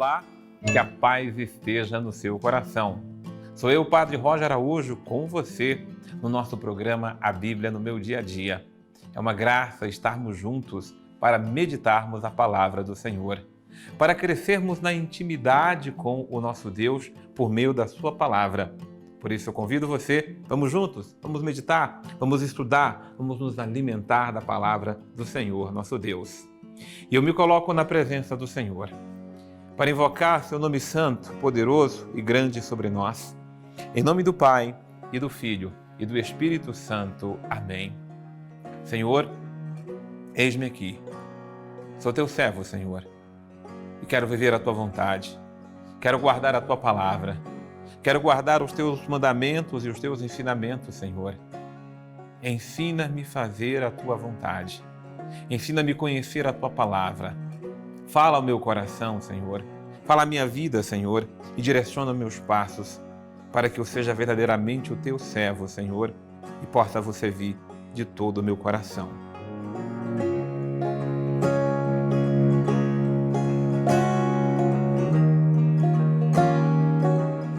Olá, que a paz esteja no seu coração. Sou eu, Padre Roger Araújo, com você no nosso programa A Bíblia no Meu Dia a Dia. É uma graça estarmos juntos para meditarmos a palavra do Senhor, para crescermos na intimidade com o nosso Deus por meio da sua palavra. Por isso eu convido você, vamos juntos, vamos meditar, vamos estudar, vamos nos alimentar da palavra do Senhor, nosso Deus. E eu me coloco na presença do Senhor, para invocar seu nome santo, poderoso e grande sobre nós. Em nome do Pai, e do Filho, e do Espírito Santo. Amém. Senhor, eis-me aqui. Sou teu servo, Senhor, e quero viver a tua vontade. Quero guardar a tua palavra. Quero guardar os teus mandamentos e os teus ensinamentos, Senhor. Ensina-me a fazer a tua vontade. Ensina-me a conhecer a tua palavra. Fala ao meu coração, Senhor. Fala à minha vida, Senhor, e direciona meus passos, para que eu seja verdadeiramente o teu servo, Senhor, e possa vos servir de todo o meu coração.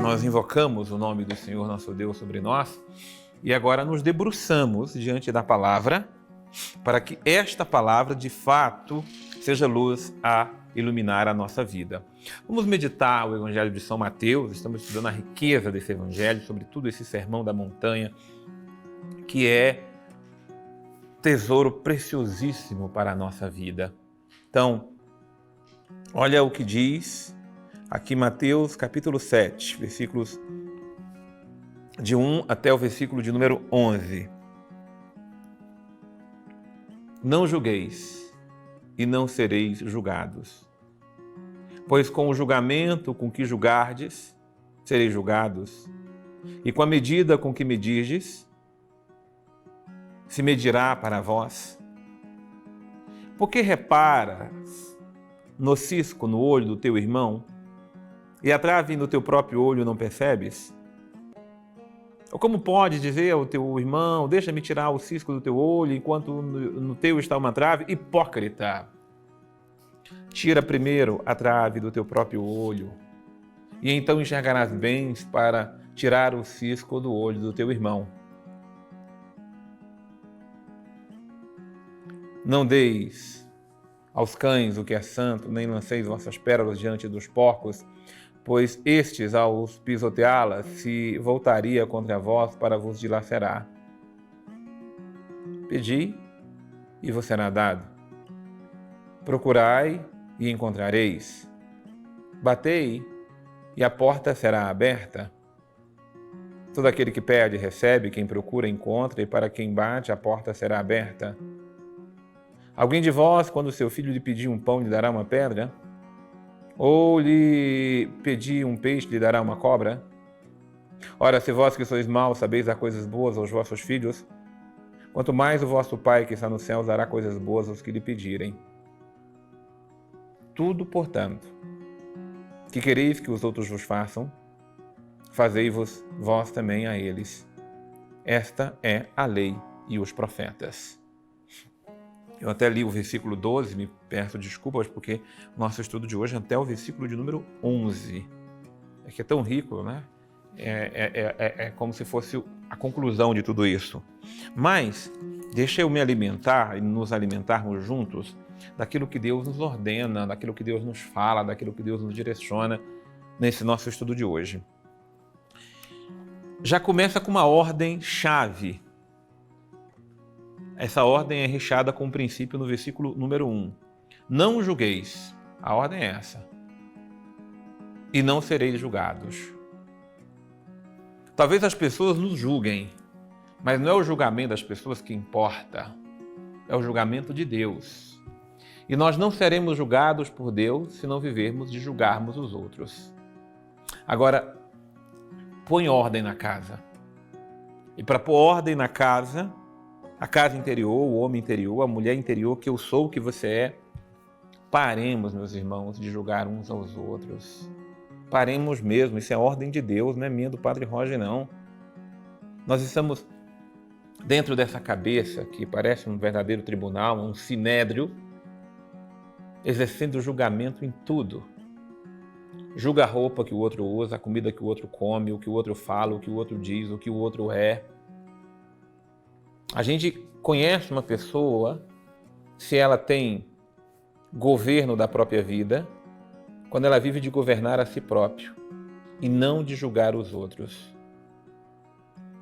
Nós invocamos o nome do Senhor, nosso Deus, sobre nós, e agora nos debruçamos diante da palavra, para que esta palavra, de fato, seja luz a iluminar a nossa vida. Vamos meditar o Evangelho de São Mateus, estamos estudando a riqueza desse Evangelho, sobretudo esse sermão da montanha, que é tesouro preciosíssimo para a nossa vida. Então, olha o que diz aqui Mateus capítulo 7, versículos de 1 até o versículo de número 11. Não julgueis e não sereis julgados, pois com o julgamento com que julgardes, sereis julgados, e com a medida com que medirdes, se medirá para vós. Porque reparas no cisco no olho do teu irmão, e a trave no teu próprio olho não percebes? Ou como pode dizer ao teu irmão, deixa-me tirar o cisco do teu olho, enquanto no teu está uma trave? Hipócrita! Tira primeiro a trave do teu próprio olho, e então enxergarás bens para tirar o cisco do olho do teu irmão. Não deis aos cães o que é santo, nem lanceis vossas pérolas diante dos porcos, pois estes, ao os pisoteá-las, se voltaria contra vós para vos dilacerar. Pedi, e vos será dado. Procurai, e encontrareis. Batei, e a porta será aberta. Todo aquele que pede, recebe, quem procura, encontra, e para quem bate, a porta será aberta. Alguém de vós, quando seu filho lhe pedir um pão, lhe dará uma pedra? Ou lhe pedir um peixe, lhe dará uma cobra? Ora, se vós que sois maus sabeis dar coisas boas aos vossos filhos, quanto mais o vosso Pai que está no céu dará coisas boas aos que lhe pedirem. Tudo, portanto, que quereis que os outros vos façam, fazei-vos vós também a eles. Esta é a lei e os profetas. Eu até li o versículo 12, me peço desculpas, porque o nosso estudo de hoje é até o versículo de número 11. É que é tão rico, né? É como se fosse a conclusão de tudo isso. Mas, deixa eu me alimentar e nos alimentarmos juntos daquilo que Deus nos ordena, daquilo que Deus nos fala, daquilo que Deus nos direciona nesse nosso estudo de hoje. Já começa com uma ordem-chave. Essa ordem é recheada com um princípio no versículo número 1. Não julgueis. A ordem é essa. E não sereis julgados. Talvez as pessoas nos julguem, mas não é o julgamento das pessoas que importa. É o julgamento de Deus. E nós não seremos julgados por Deus se não vivermos de julgarmos os outros. Agora, põe ordem na casa. E para pôr ordem na casa, a casa interior, o homem interior, a mulher interior, que eu sou o que você é, paremos, meus irmãos, de julgar uns aos outros. Paremos mesmo, isso é a ordem de Deus, não é minha, do Padre Roger, não. Nós estamos dentro dessa cabeça, que parece um verdadeiro tribunal, um sinédrio, exercendo julgamento em tudo. julga a roupa que o outro usa, a comida que o outro come, o que o outro fala, o que o outro diz, o que o outro é. A gente conhece uma pessoa se ela tem governo da própria vida, quando ela vive de governar a si próprio e não de julgar os outros.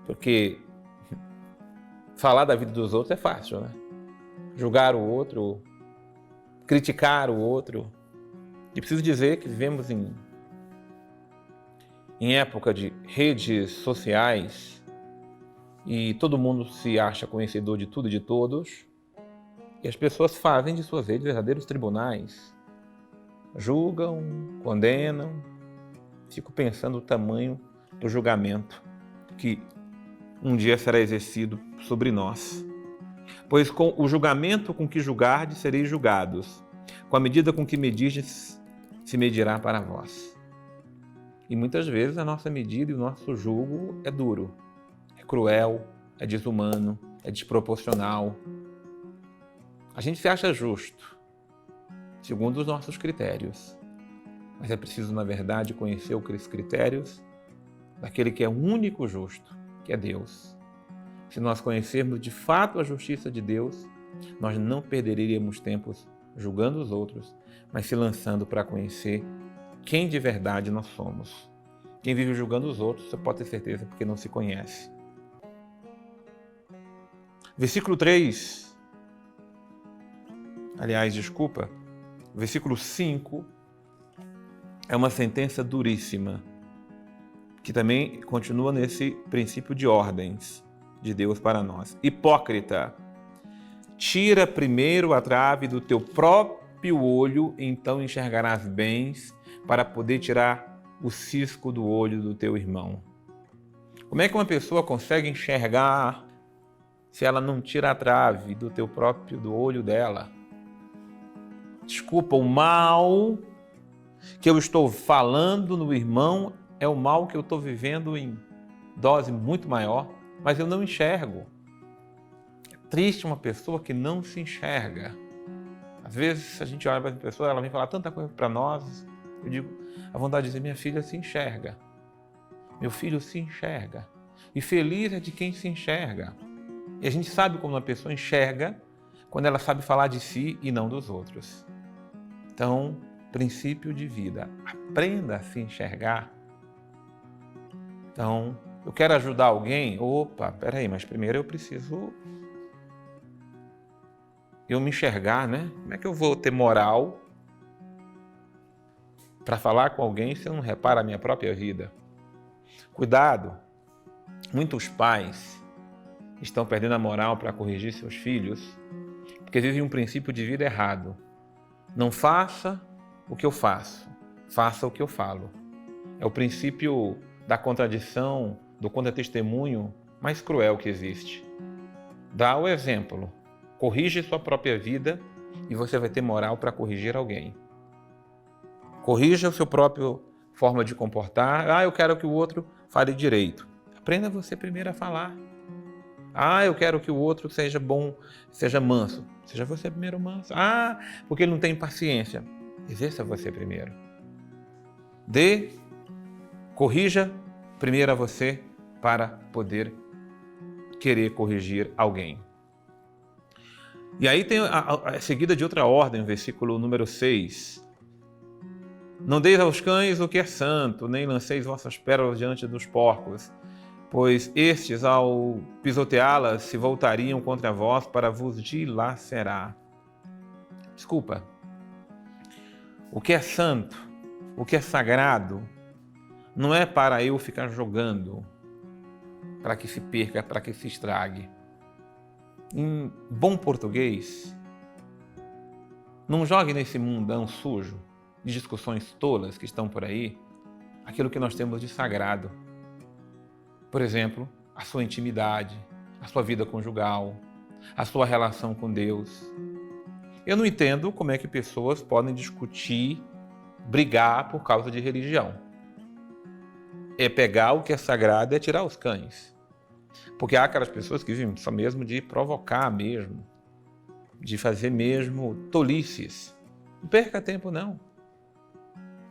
Porque falar da vida dos outros é fácil, né? Julgar o outro, criticar o outro. E preciso dizer que vivemos em época de redes sociais e todo mundo se acha conhecedor de tudo e de todos, e as pessoas fazem de suas redes verdadeiros tribunais. Julgam, condenam. Fico pensando o tamanho do julgamento que um dia será exercido sobre nós. Pois com o julgamento com que julgardes, sereis julgados. Com a medida com que medirdes, se medirá para vós. E muitas vezes a nossa medida e o nosso julgo é duro, é cruel, é desumano, é desproporcional. A gente se acha justo, segundo os nossos critérios. Mas é preciso, na verdade, conhecer os critérios daquele que é o único justo, que é Deus. Se nós conhecermos de fato a justiça de Deus, nós não perderíamos tempos julgando os outros, mas se lançando para conhecer quem de verdade nós somos. Quem vive julgando os outros, você pode ter certeza, porque não se conhece. Versículo 3, versículo 5, é uma sentença duríssima, que também continua nesse princípio de ordens de Deus para nós. Hipócrita, tira primeiro a trave do teu próprio olho, então enxergarás bens, para poder tirar o cisco do olho do teu irmão. Como é que uma pessoa consegue enxergar se ela não tira a trave do olho dela? Desculpa, o mal que eu estou falando no irmão é o mal que eu estou vivendo em dose muito maior, mas eu não enxergo. É triste uma pessoa que não se enxerga. Às vezes a gente olha para a pessoa, ela vem falar tanta coisa para nós, eu digo, a vontade de dizer, minha filha se enxerga, meu filho se enxerga. E feliz é de quem se enxerga. E a gente sabe como uma pessoa enxerga quando ela sabe falar de si e não dos outros. Então, princípio de vida, aprenda a se enxergar. Então, eu quero ajudar alguém, peraí, mas primeiro eu preciso me enxergar, né? Como é que eu vou ter moral para falar com alguém se eu não reparo a minha própria vida? Cuidado, muitos pais estão perdendo a moral para corrigir seus filhos porque vivem um princípio de vida errado. Não faça o que eu faço, faça o que eu falo. É o princípio da contradição, do contra-testemunho mais cruel que existe. Dá o exemplo, corrige sua própria vida e você vai ter moral para corrigir alguém. Corrija a sua própria forma de comportar. Eu quero que o outro fale direito. Aprenda você primeiro a falar. Eu quero que o outro seja bom, seja manso. Seja você primeiro manso. Porque ele não tem paciência. Exerça você primeiro. Corrija primeiro a você para poder querer corrigir alguém. E aí tem a seguida de outra ordem, o versículo número 6. Não deis aos cães o que é santo, nem lanceis vossas pérolas diante dos porcos, pois estes, ao pisoteá-las, se voltariam contra vós para vos dilacerar. Desculpa. O que é santo, o que é sagrado, não é para eu ficar jogando, para que se perca, para que se estrague. Em bom português, não jogue nesse mundão sujo de discussões tolas que estão por aí, aquilo que nós temos de sagrado. Por exemplo, a sua intimidade, a sua vida conjugal, a sua relação com Deus. Eu não entendo como é que pessoas podem discutir, brigar por causa de religião. É pegar o que é sagrado e tirar os cães. Porque há aquelas pessoas que vivem só mesmo de provocar mesmo, de fazer mesmo tolices. Não perca tempo, não.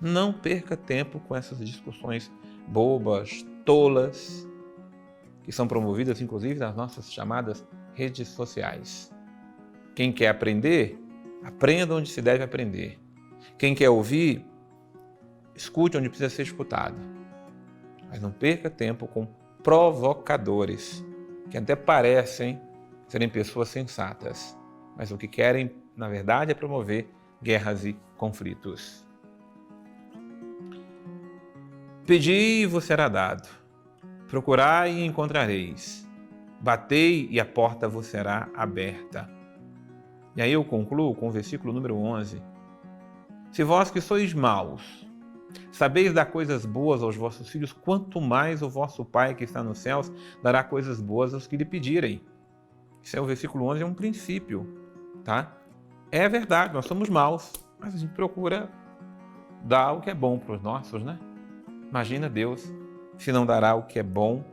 Não perca tempo com essas discussões bobas, tolas, que são promovidas, inclusive, nas nossas chamadas redes sociais. Quem quer aprender, aprenda onde se deve aprender. Quem quer ouvir, escute onde precisa ser escutado. Mas não perca tempo com provocadores, que até parecem serem pessoas sensatas, mas o que querem, na verdade, é promover guerras e conflitos. Pedi e vos será dado. Procurai e encontrareis. Batei e a porta vos será aberta. E aí eu concluo com o versículo número 11. Se vós que sois maus, sabeis dar coisas boas aos vossos filhos, quanto mais o vosso Pai que está nos céus dará coisas boas aos que lhe pedirem. Isso é o versículo 11, é um princípio, tá? É verdade, nós somos maus, mas a gente procura dar o que é bom para os nossos, né? Imagina Deus se não dará o que é bom,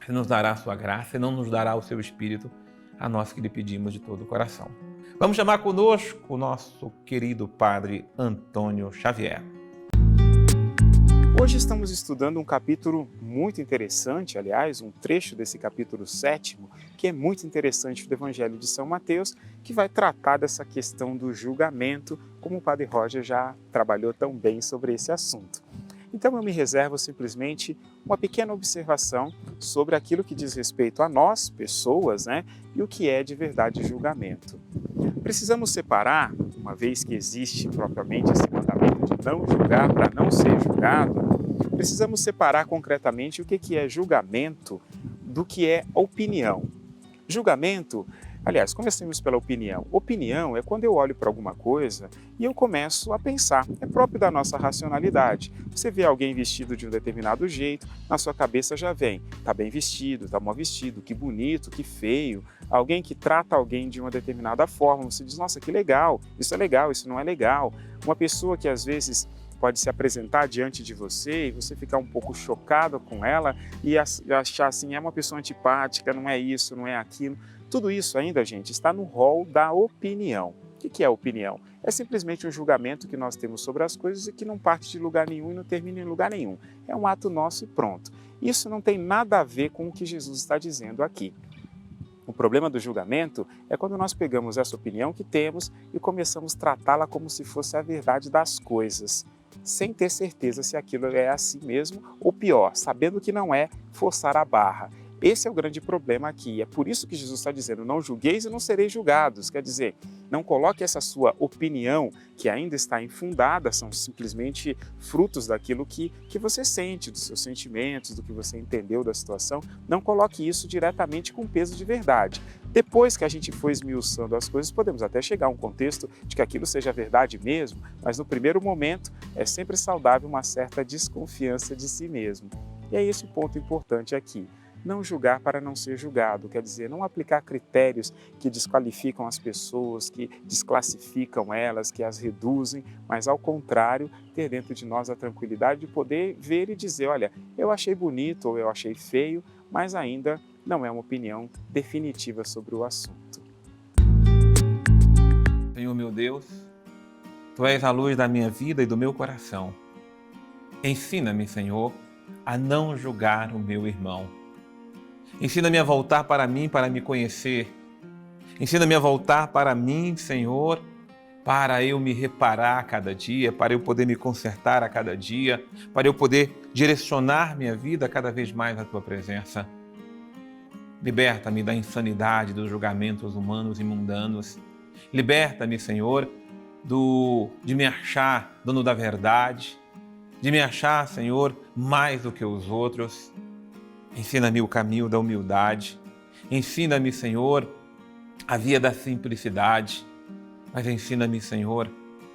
se nos dará a sua graça, se não nos dará o seu Espírito a nós que lhe pedimos de todo o coração. Vamos chamar conosco o nosso querido Padre Antônio Xavier. Hoje estamos estudando um capítulo muito interessante, aliás, um trecho desse capítulo 7º, que é muito interessante do Evangelho de São Mateus, que vai tratar dessa questão do julgamento, como o Padre Roger já trabalhou tão bem sobre esse assunto. Então eu me reservo simplesmente uma pequena observação sobre aquilo que diz respeito a nós, pessoas, e o que é de verdade julgamento. Precisamos separar, uma vez que existe propriamente esse mandamento de não julgar para não ser julgado, precisamos separar concretamente o que é julgamento do que é opinião. Julgamento, aliás, comecemos pela opinião. Opinião é quando eu olho para alguma coisa e eu começo a pensar. É próprio da nossa racionalidade. Você vê alguém vestido de um determinado jeito, na sua cabeça já vem, está bem vestido, está mal vestido, que bonito, que feio. Alguém que trata alguém de uma determinada forma, você diz, nossa, que legal, isso não é legal. Uma pessoa que às vezes pode se apresentar diante de você e você ficar um pouco chocado com ela e achar assim, é uma pessoa antipática, não é isso, não é aquilo. Tudo isso ainda, gente, está no rol da opinião. O que é opinião? É simplesmente um julgamento que nós temos sobre as coisas e que não parte de lugar nenhum e não termina em lugar nenhum. É um ato nosso e pronto. Isso não tem nada a ver com o que Jesus está dizendo aqui. O problema do julgamento é quando nós pegamos essa opinião que temos e começamos a tratá-la como se fosse a verdade das coisas, sem ter certeza se aquilo é assim mesmo ou pior, sabendo que não é, forçar a barra. Esse é o grande problema aqui. É por isso que Jesus está dizendo, não julgueis e não sereis julgados. Quer dizer, não coloque essa sua opinião, que ainda está infundada, são simplesmente frutos daquilo que você sente, dos seus sentimentos, do que você entendeu da situação. Não coloque isso diretamente com peso de verdade. Depois que a gente for esmiuçando as coisas, podemos até chegar a um contexto de que aquilo seja verdade mesmo, mas no primeiro momento é sempre saudável uma certa desconfiança de si mesmo. E é esse o ponto importante aqui. Não julgar para não ser julgado, quer dizer, não aplicar critérios que desqualificam as pessoas, que desclassificam elas, que as reduzem, mas ao contrário, ter dentro de nós a tranquilidade de poder ver e dizer, olha, eu achei bonito ou eu achei feio, mas ainda não é uma opinião definitiva sobre o assunto. Senhor meu Deus, Tu és a luz da minha vida e do meu coração. Ensina-me, Senhor, a não julgar o meu irmão. Ensina-me a voltar para mim, para me conhecer. Ensina-me a voltar para mim, Senhor, para eu me reparar a cada dia, para eu poder me consertar a cada dia, para eu poder direcionar minha vida cada vez mais à Tua presença. Liberta-me da insanidade dos julgamentos humanos e mundanos. Liberta-me, Senhor, de me achar dono da verdade, de me achar, Senhor, mais do que os outros. Ensina-me o caminho da humildade. Ensina-me, Senhor, a via da simplicidade. Mas ensina-me, Senhor,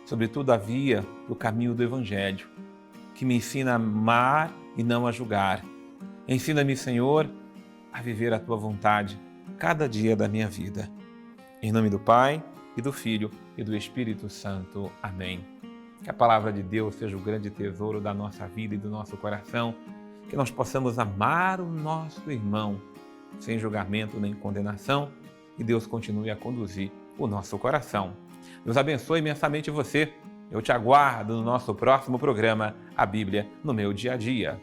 sobretudo a via do caminho do Evangelho, que me ensina a amar e não a julgar. Ensina-me, Senhor, a viver a Tua vontade cada dia da minha vida. Em nome do Pai, e do Filho, e do Espírito Santo. Amém. Que a palavra de Deus seja o grande tesouro da nossa vida e do nosso coração, que nós possamos amar o nosso irmão, sem julgamento nem condenação, e Deus continue a conduzir o nosso coração. Deus abençoe imensamente você. Eu te aguardo no nosso próximo programa, A Bíblia no Meu Dia a Dia.